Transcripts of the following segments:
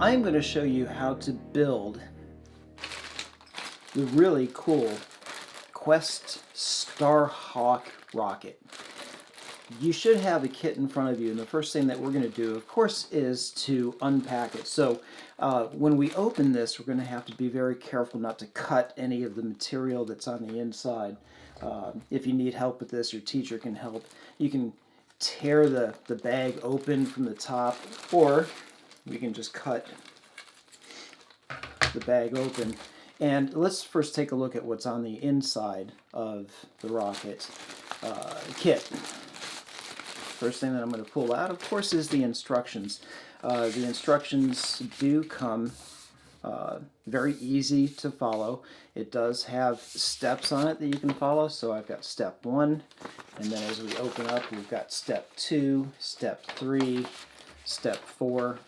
I'm going to show you how to build the really cool Quest Starhawk rocket. You should have a kit in front of you, and the first thing that we're going to do, of course, is to unpack it. So when we open this, we're going to have to be very careful not to cut any of the material that's on the inside. If you need help with this, your teacher can help. You can tear the bag open from the top, or we can just cut the bag open. And let's first take a look at what's on the inside of the rocket kit. First thing that I'm going to pull out, of course, is the instructions. The instructions do come very easy to follow. It does have steps on it that you can follow. So I've got step 1, and then as we open up, we've got step 2, step 3, step 4,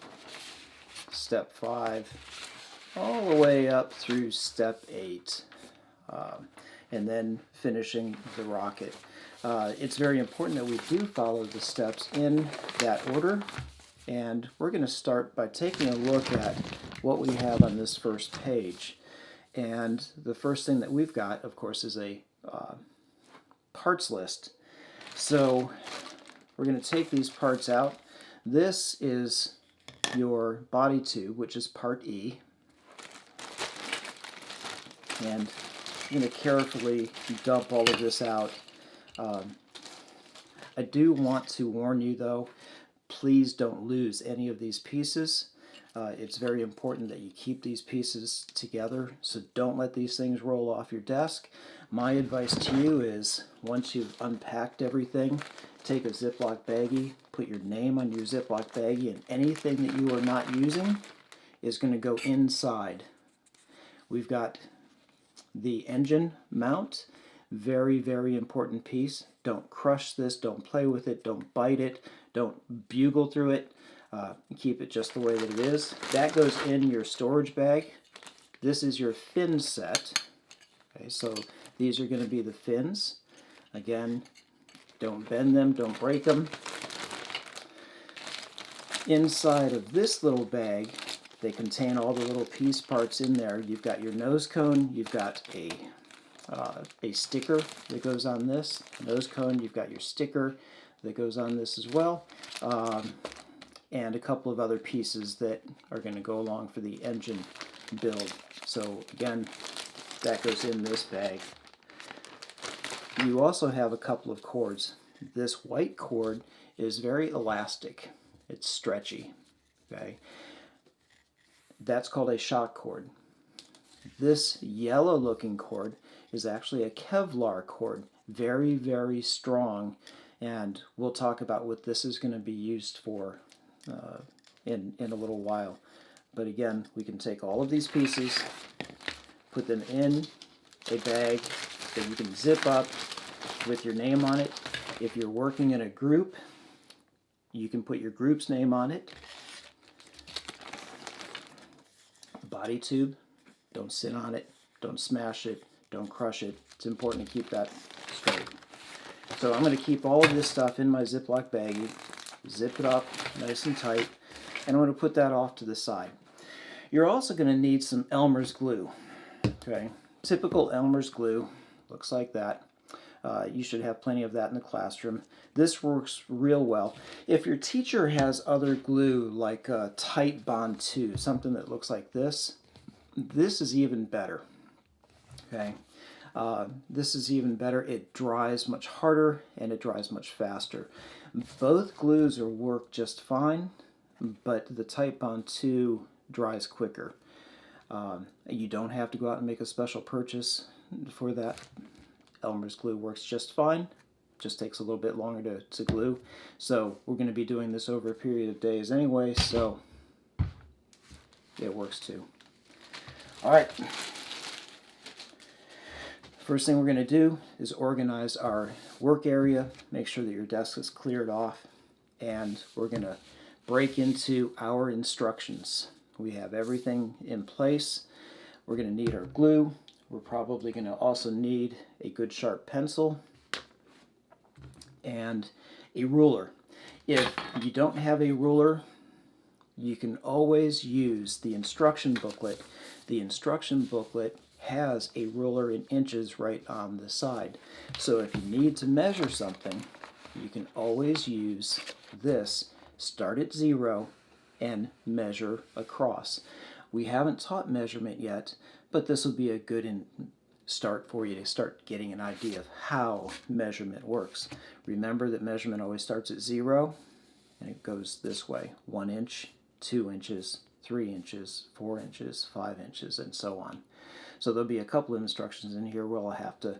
step 5, all the way up through step 8, and then finishing the rocket. It's very important that we do follow the steps in that order, and we're going to start by taking a look at what we have on this first page. And the first thing that we've got, of course, is a parts list. So we're going to take these parts out. This is your body tube, which is part E. And I'm going to carefully dump all of this out. I do want to warn you, though, please don't lose any of these pieces. It's very important that you keep these pieces together, so don't let these things roll off your desk. My advice to you is, once you've unpacked everything, take a Ziploc baggie, put your name on your Ziploc baggie, and anything that you are not using is going to go inside. We've got the engine mount, very, very important piece. Don't crush this, don't play with it, don't bite it, don't bugle through it. Keep it just the way that it is. That goes in your storage bag. This is your fin set. Okay, so these are going to be the fins. Again, don't bend them, don't break them. Inside of this little bag, they contain all the little piece parts in there. You've got your nose cone, you've got a sticker that goes on this. Nose cone, you've got your sticker that goes on this as well. And a couple of other pieces that are going to go along for the engine build. So again, that goes in this bag. You also have a couple of cords. This white cord is very elastic. It's stretchy. Okay, that's called a shock cord. This yellow looking cord is actually a Kevlar cord. Very, very strong, and we'll talk about what this is going to be used for in a little while. But again, we can take all of these pieces, put them in a bag that you can zip up with your name on it. If you're working in a group, you can put your group's name on it. Body tube, don't sit on it, don't smash it, don't crush it. It's important to keep that straight. So I'm going to keep all of this stuff in my Ziploc baggie, zip it up nice and tight, and I'm going to put that off to the side. You're also going to need some Elmer's glue. Okay, typical Elmer's glue looks like that. You should have plenty of that in the classroom. This works real well. If your teacher has other glue like Tight Bond 2, something that looks like this is even better. Okay, this is even better. It dries much harder and it dries much faster. Both glues will work just fine, but the Tight Bond 2 dries quicker. You don't have to go out and make a special purchase for that. Elmer's glue works just fine. Just takes a little bit longer to glue. So we're going to be doing this over a period of days anyway, so it works too. All right. First thing we're going to do is organize our work area, make sure that your desk is cleared off, and we're going to break into our instructions. We have everything in place. We're going to need our glue. We're probably going to also need a good sharp pencil and a ruler. If you don't have a ruler, you can always use the instruction booklet. The instruction booklet has a ruler in inches right on the side. So if you need to measure something, you can always use this, start at 0 and measure across. We haven't taught measurement yet, but this will be a good start for you to start getting an idea of how measurement works. Remember that measurement always starts at 0 and it goes this way: 1 inch, 2 inches, 3 inches, 4 inches, 5 inches, and so on. So there'll be a couple of instructions in here where I'll have to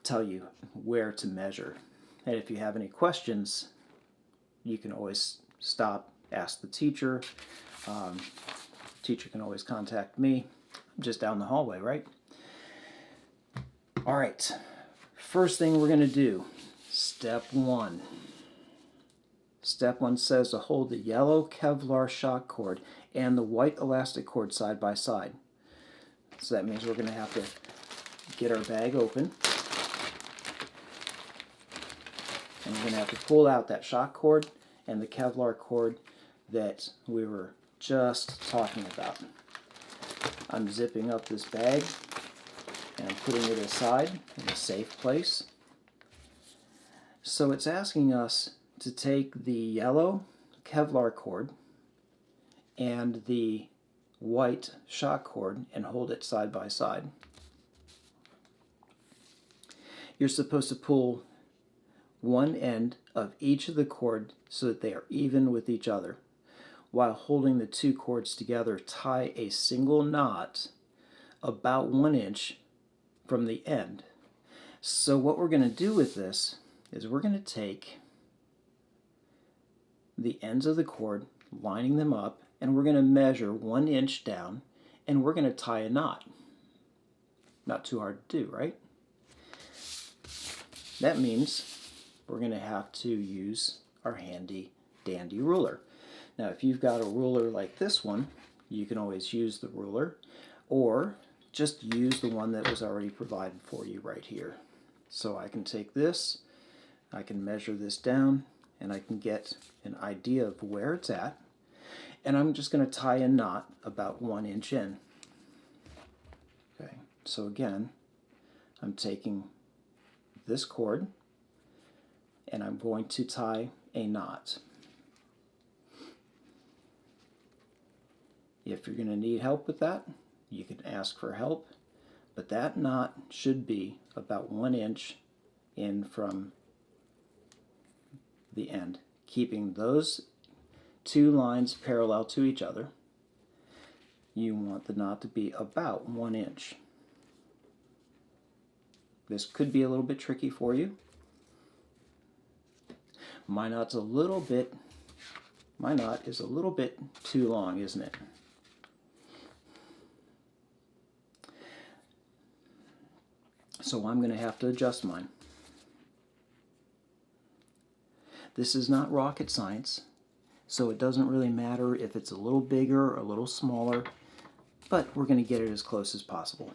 tell you where to measure. And if you have any questions, you can always stop, ask the teacher. Teacher can always contact me. I'm just down the hallway, right? All right, first thing we're going to do, step 1. Step 1 says to hold the yellow Kevlar shock cord and the white elastic cord side by side. So that means we're going to have to get our bag open. And we're going to have to pull out that shock cord and the Kevlar cord that we were just talking about. I'm zipping up this bag and I'm putting it aside in a safe place. So it's asking us to take the yellow Kevlar cord and the white shock cord and hold it side by side. You're supposed to pull one end of each of the cord so that they are even with each other. While holding the two cords together, tie a single knot about 1 inch from the end. So what we're going to do with this is we're going to take the ends of the cord, lining them up, and we're going to measure 1 inch down, and we're going to tie a knot. Not too hard to do, right? That means we're going to have to use our handy dandy ruler. Now if you've got a ruler like this one, you can always use the ruler, or just use the one that was already provided for you right here. So I can take this, I can measure this down, and I can get an idea of where it's at, and I'm just going to tie a knot about 1 inch in. Okay, so again, I'm taking this cord and I'm going to tie a knot. If you're going to need help with that, you can ask for help, but that knot should be about 1 inch in from the end, keeping those two lines parallel to each other. You want the knot to be about 1 inch. This could be a little bit tricky for you. My knot is a little bit too long, isn't it? So I'm going to have to adjust mine. This is not rocket science, so it doesn't really matter if it's a little bigger or a little smaller, but we're going to get it as close as possible.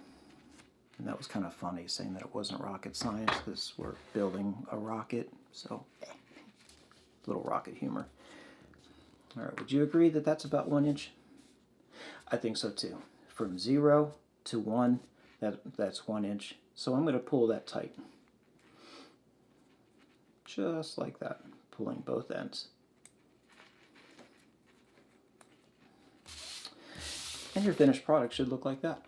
And that was kind of funny saying that it wasn't rocket science because we're building a rocket, so little rocket humor. All right, would you agree that that's about 1 inch? I think so too. From 0 to 1, that's 1 inch. So I'm going to pull that tight. Just like that, pulling both ends. And your finished product should look like that.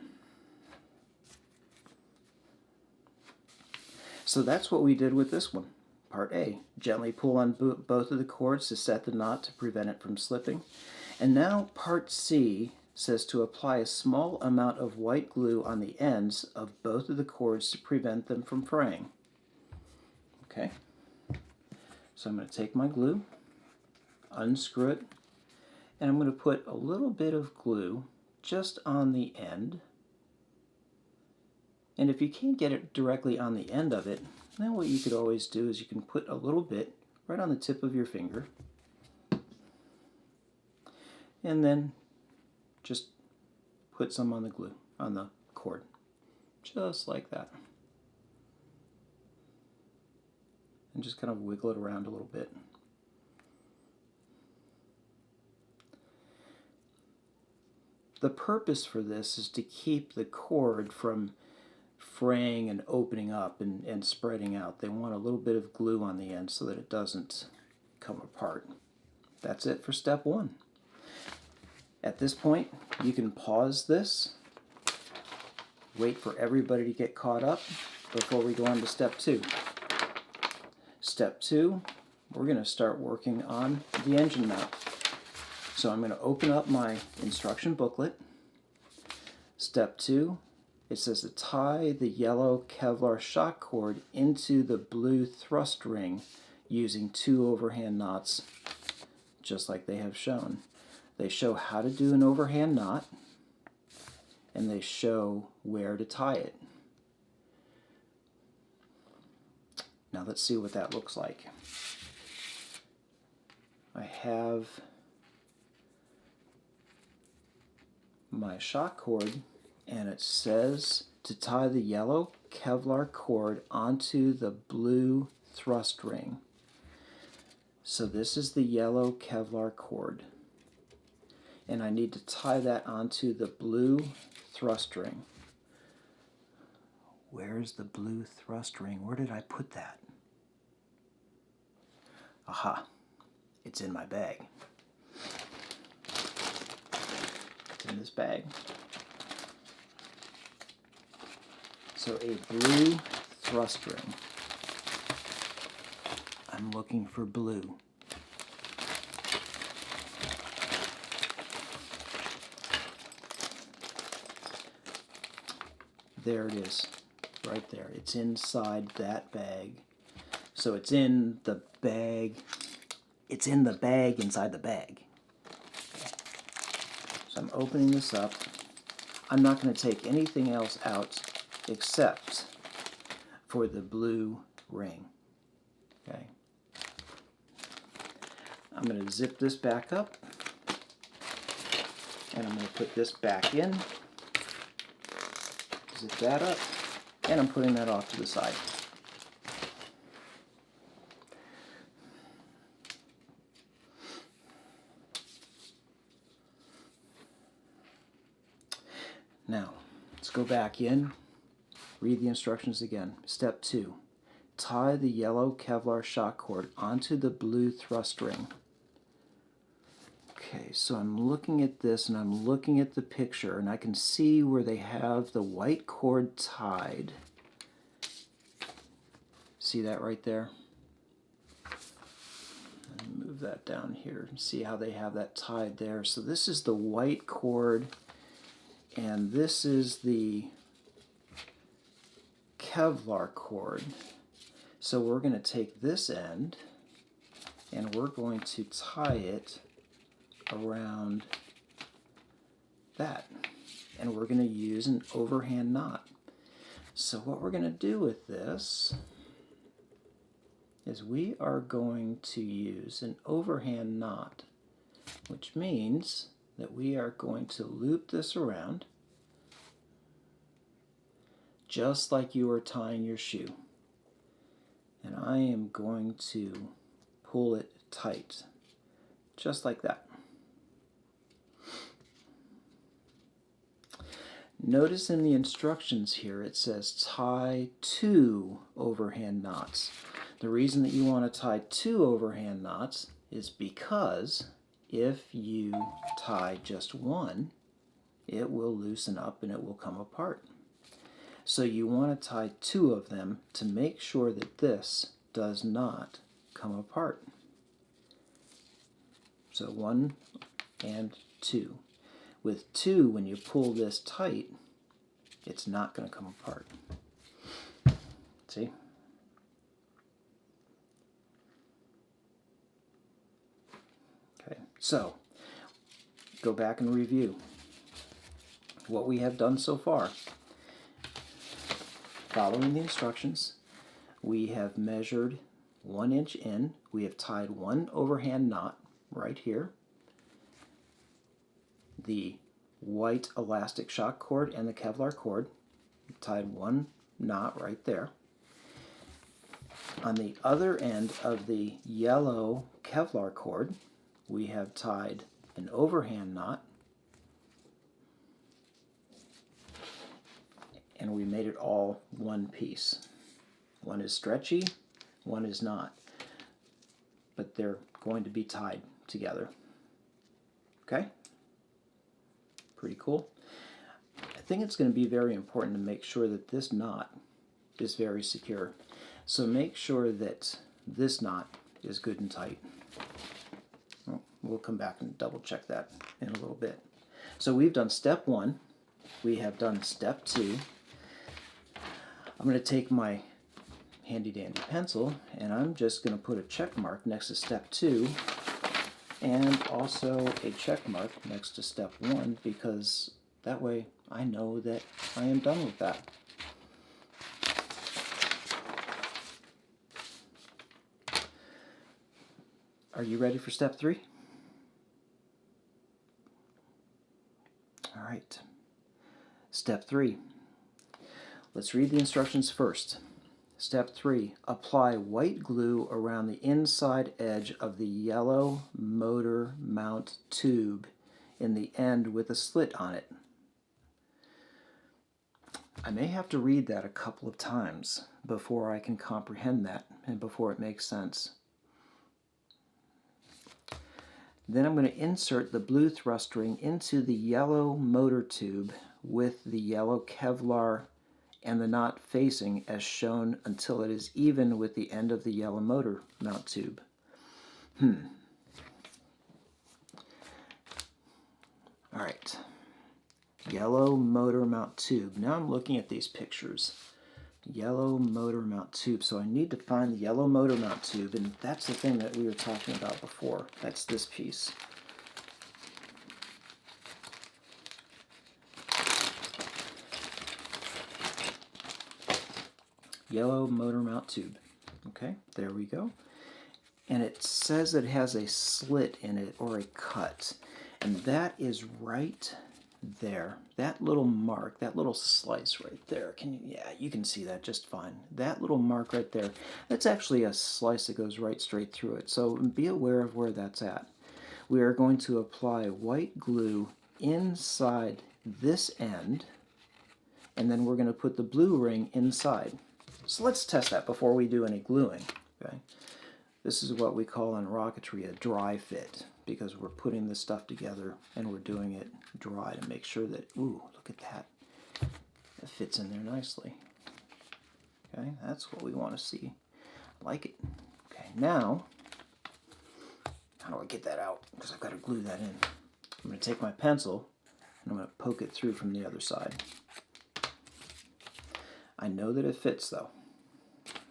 So that's what we did with this one. Part A, gently pull on both of the cords to set the knot to prevent it from slipping. And now part C says to apply a small amount of white glue on the ends of both of the cords to prevent them from fraying. Okay, so I'm going to take my glue, unscrew it, and I'm going to put a little bit of glue just on the end. And if you can't get it directly on the end of it, then what you could always do is you can put a little bit right on the tip of your finger, and then just put some on the glue, on the cord, just like that. And just kind of wiggle it around a little bit. The purpose for this is to keep the cord from fraying and opening up and spreading out. They want a little bit of glue on the end so that it doesn't come apart. That's it for step one. At this point, you can pause this, wait for everybody to get caught up before we go on to step two. Step two, we're going to start working on the engine mount. So I'm going to open up my instruction booklet. Step two, it says to tie the yellow Kevlar shock cord into the blue thrust ring using 2 overhand knots, just like they have shown. They show how to do an overhand knot, and they show where to tie it. Now let's see what that looks like. I have my shock cord, and it says to tie the yellow Kevlar cord onto the blue thrust ring. So this is the yellow Kevlar cord, and I need to tie that onto the blue thrust ring. Where's the blue thrust ring? Where did I put that? Aha, it's in my bag. It's in this bag. So a blue thrust ring. I'm looking for blue. There it is, right there. It's inside that bag. So it's in the bag. It's in the bag inside the bag. Okay. So I'm opening this up. I'm not going to take anything else out except for the blue ring. Okay. I'm going to zip this back up, and I'm going to put this back in. Zip that up, and I'm putting that off to the side. Now, let's go back in, read the instructions again. Step 2, tie the yellow Kevlar shock cord onto the blue thrust ring. Okay, so I'm looking at this and I'm looking at the picture, and I can see where they have the white cord tied. See that right there? Let me move that down here and see how they have that tied there. So this is the white cord, and this is the Kevlar cord. So we're going to take this end and we're going to tie it around that, and we're going to use an overhand knot. So what we're going to do with this is we are going to use an overhand knot, which means that we are going to loop this around just like you are tying your shoe, and I am going to pull it tight just like that. Notice in the instructions here it says tie 2 overhand knots. The reason that you want to tie 2 overhand knots is because if you tie just one, it will loosen up and it will come apart. So you want to tie 2 of them to make sure that this does not come apart. So 1 and 2. With 2, when you pull this tight, it's not going to come apart. See? Okay, so go back and review what we have done so far. Following the instructions, we have measured 1 inch in. We have tied 1 overhand knot right here. The white elastic shock cord and the Kevlar cord, tied 1 knot right there. On the other end of the yellow Kevlar cord, we have tied an overhand knot, and we made it all one piece. One is stretchy, one is not, but they're going to be tied together. Okay? Pretty cool. I think it's going to be very important to make sure that this knot is very secure. So make sure that this knot is good and tight. Well, we'll come back and double check that in a little bit. So we've done step 1. We have done step 2. I'm going to take my handy dandy pencil and I'm just going to put a check mark next to step 2 and also a check mark next to step 1, because that way I know that I am done with that. Are you ready for step 3? All right. Step 3. Let's read the instructions first. Step 3. Apply white glue around the inside edge of the yellow motor mount tube in the end with a slit on it. I may have to read that a couple of times before I can comprehend that and before it makes sense. Then I'm going to insert the blue thrust ring into the yellow motor tube with the yellow Kevlar and the knot facing as shown until it is even with the end of the yellow motor mount tube. All right. Yellow motor mount tube. Now I'm looking at these pictures. Yellow motor mount tube. So I need to find the yellow motor mount tube, and that's the thing that we were talking about before. That's this piece. Yellow motor mount tube. Okay, there we go. And it says it has a slit in it or a cut, and that is right there. That little mark, that little slice right there. Can you? Yeah, you can see that just fine. That little mark right there, that's actually a slice that goes right straight through it. So be aware of where that's at. We are going to apply white glue inside this end, and then we're going to put the blue ring inside. So let's test that before we do any gluing. Okay? This is what we call in rocketry a dry fit, because we're putting this stuff together and we're doing it dry to make sure that, ooh, look at that. It fits in there nicely. Okay, that's what we want to see. I like it. Okay, now, how do I get that out? Because I've got to glue that in. I'm going to take my pencil and I'm going to poke it through from the other side. I know that it fits though.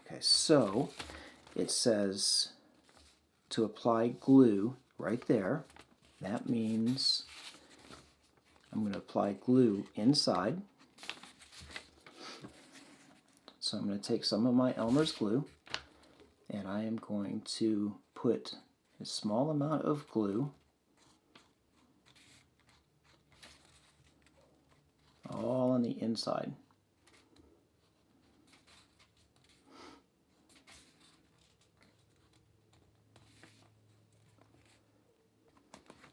Okay, so it says to apply glue right there. That means I'm going to apply glue inside. So I'm going to take some of my Elmer's glue and I am going to put a small amount of glue all on the inside.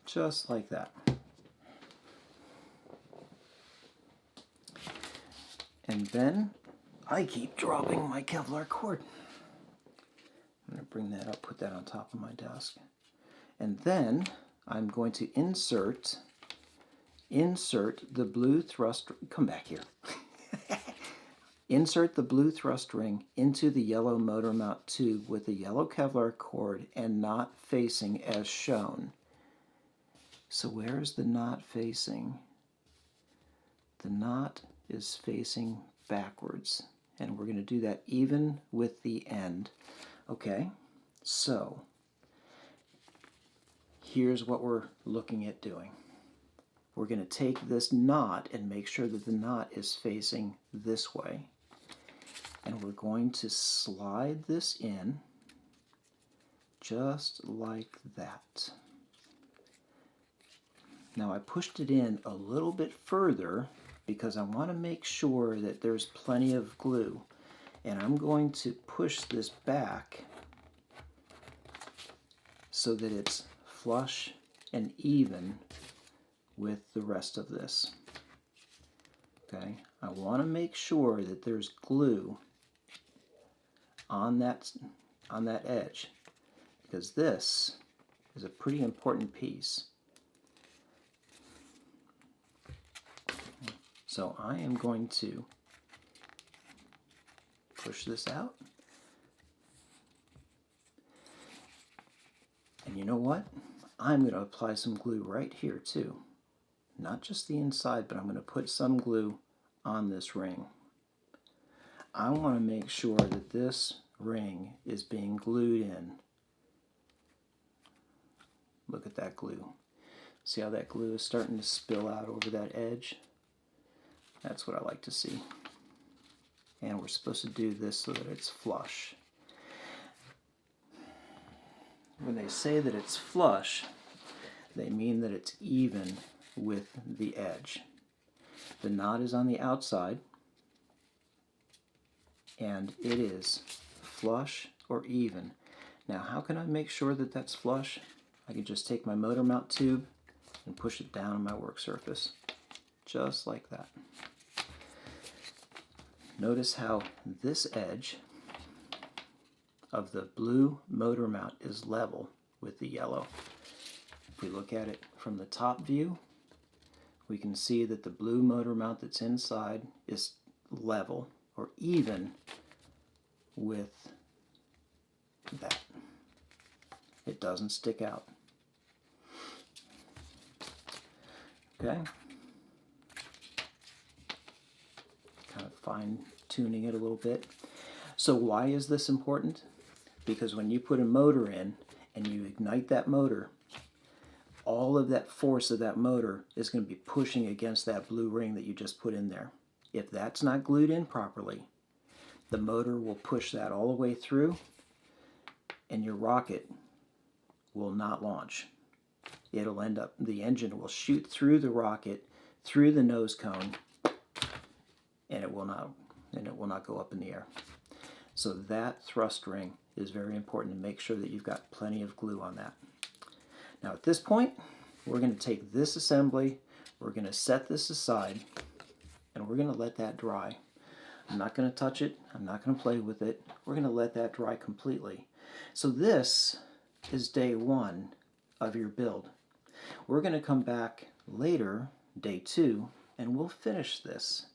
Just like that. And then I keep dropping my Kevlar cord. I'm going to bring that up, put that on top of my desk. And then I'm going to insert the blue thrust, come back here. Insert the blue thrust ring into the yellow motor mount tube with the yellow Kevlar cord and knot facing as shown. So where is the knot facing? The knot is facing backwards, and we're going to do that even with the end. Okay, so here's what we're looking at doing. We're going to take this knot and make sure that the knot is facing this way. And we're going to slide this in just like that. Now I pushed it in a little bit further because I want to make sure that there's plenty of glue. And I'm going to push this back so that it's flush and even with the rest of this. Okay, I want to make sure that there's glue on that edge, because this is a pretty important piece. So I am going to push this out. And you know what? I'm going to apply some glue right here too. Not just the inside, but I'm going to put some glue on this ring. I want to make sure that this ring is being glued in. Look at that glue. See how that glue is starting to spill out over that edge? That's what I like to see. And we're supposed to do this so that it's flush. When they say that it's flush, they mean that it's even with the edge. The knot is on the outside, and it is flush or even. Now, how can I make sure that that's flush? I can just take my motor mount tube and push it down on my work surface, just like that. Notice how this edge of the blue motor mount is level with the yellow. If we look at it from the top view, we can see that the blue motor mount that's inside is level or even with that. It doesn't stick out. Okay? Kind of fine tuning it a little bit. So why is this important? Because when you put a motor in and you ignite that motor, all of that force of that motor is going to be pushing against that blue ring that you just put in there. If that's not glued in properly, the motor will push that all the way through and your rocket will not launch. It'll end up, the engine will shoot through the rocket, through the nose cone, and it will not go up in the air. So that thrust ring is very important to make sure that you've got plenty of glue on that. Now at this point, we're going to take this assembly, we're going to set this aside, and we're going to let that dry. I'm not going to touch it, I'm not going to play with it, we're going to let that dry completely. So this is day one of your build. We're going to come back later, day two, and we'll finish this.